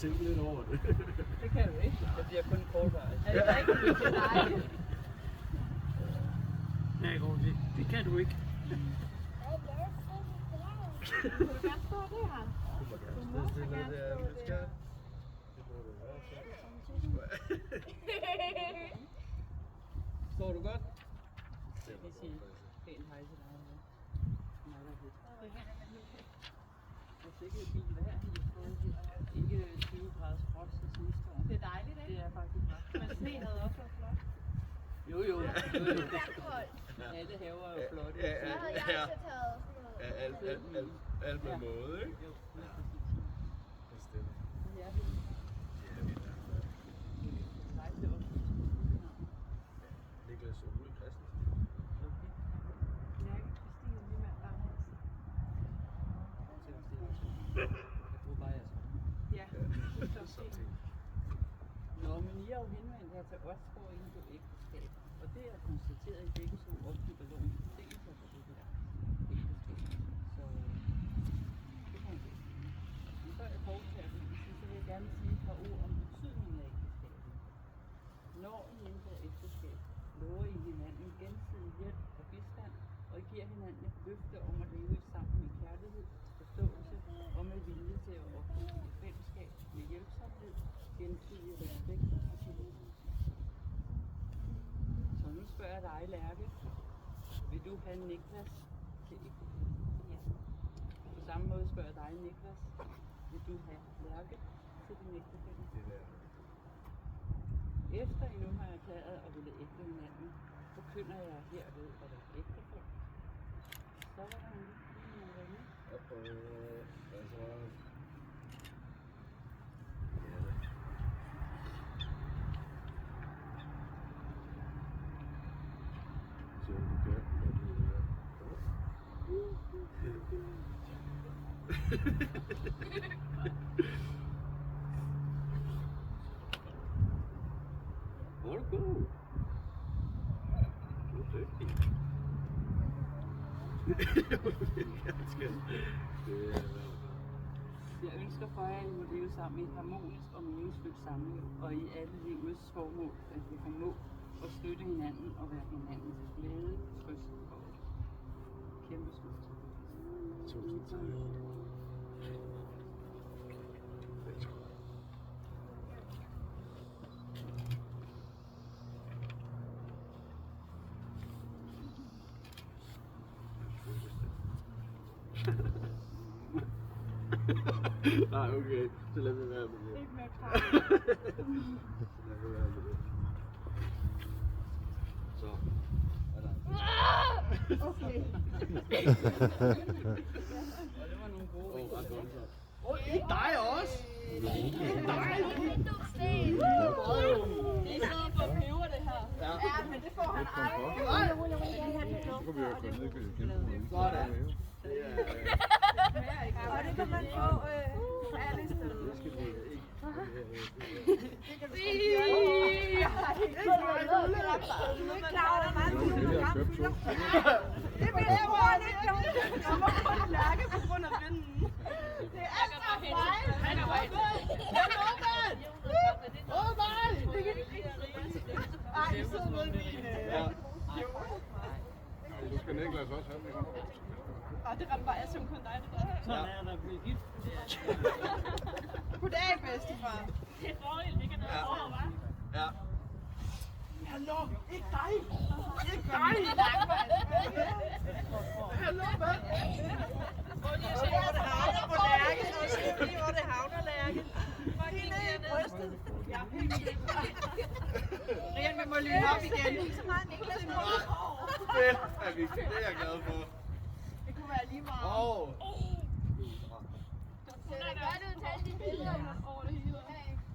tænke lidt over det. Det kan du ikke. Det bliver kun kortvarigt. Er det rigtigt? Det er dejligt. Nej, det kan du ikke. Vil du gerne stå der? Du må gerne stille det der, men det skal. Det må du være. Står du godt? Jeg vil sige pænt hej til dig. Meget fedt. Og sikkert et fint vejr, I har fået her. Ikke 20 graders frost til sidste år. Det er dejligt, ikke? Det er faktisk ret. Men sne havde også været flot. Jo. Alle haver er jo flotte. Ja, alt med måde, ikke? Jo, lige præcis. Bestemt. Ja, det er det. Niklas Ole Christensen. Okay. Lærke Christine Lillemann Langholst. Jeg tror bare, jeg skal. Ja, det er Så fint. ting. Nå, men I har jo henvendt jer til os for at indgå ægteskab. Og det er konstateret, at I begge to opfylder lovens betingelser for det her ægteskab. Så det kan jeg. Men før jeg foretager bevisen, så vil jeg gerne sige et par ord om betydningen af ægteskabet. Når I indgår ægteskab, lover I hinanden gensidig hjælp og bistand, og I giver hinanden et løfte om at leve sammen i kærlighed, forståelse og med vilje til at opnå et fællesskab med hjælpsomhed, gensidig respekt og tillid. Så nu spørger jeg dig, Lærke. Vil du have Niklas til ægteskab? Ja. På samme måde spørger jeg dig, Niklas. Vil du have Lærke til din ægteskab? Det der. Efter I nu har erklæret og ville ægte hinanden, forkynder jeg herved at være ægtefolk. Så var der en lille ringe. Altså. Så du gør. Hvor er du god? Du er dygtig. Jeg ønsker for jer, at I må leve sammen i et harmonisk og meningsfyldt samliv, og i alle livets formål, at vi formå at støtte hinanden og være hinandens glæde, trøst og kæmpe skud. Tusind tak. Nej, okay. Så lad mig være med det. Ikke mere klar. Så lad mig være med det. Så. Okay. Og det var nogle gode ord. Ret voldsomt. Ikke dig også! I stedet for peber det her. Ja, men det får han aldrig. Så kan vi jo gå ned i genbruget. Sådan. Og det kan man få alle steder. Det skal vi ikke. Det kan du sgu ikke gøre. Du er ikke klar over, hvor meget 200 gram fylder. Det vil jeg bruge ikke, jo. Jeg må kun lærke på grund af vinden. Det er så fejl. Han er fejl. Åh, nej! Ej, I sidder med min... Ja. Du skal Niklas også have det. Og det rammer bare, jeg som kun dig, det der. Sådan er der blevet gift. Goddag, bedstefar. Det er fordel, vi kan nå over, hva'? Ja. Hallo, ikke dig! Ikke dig! Hallo, mand! Prøv lige at se, hvor det havner på Lærke. Og se lige, hvor det havner, Lærke. Helt ned i brystet. Ja, helt ned. Rian, vi må lyne op igen. Så meget Niklas nu. Det er vi. Det er jeg glad for. Det kunne være lige meget. Hun er godt ud til alle de billeder over det hele.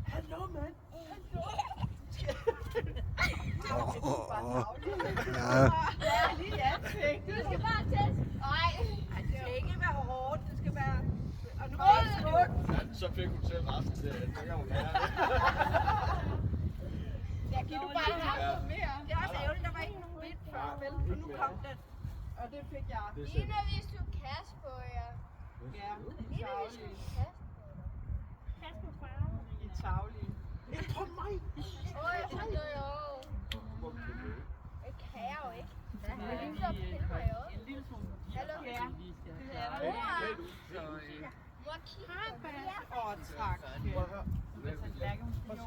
Hallo, mand! Ja, lige ansigt. Du skal bare teste. Nej, det skal ikke være hårdt. Det skal være... Og nu er det smukt. Ja, så fik hun selv resten til at det kan hun være. Jeg giver du bare noget mere. Det er også ærgerligt, der var ikke nogen vidt før, vel? Og nu kom den. Og det fik jeg. Lige når vi skulle kaste på jer. Ja, Lige når vi skulle kaste på jer. Kaste på farven. tavlige. Ikke på mig! Åh, jeg tror det jo. Det kan jeg jo ikke. Jeg kan så pille mig i øjet. En lille smule Hallo? ja. Vi skal have Hey, klaret. hey, du. Så Hvor kigger Åh, tak. altså, lærke, hun skal jo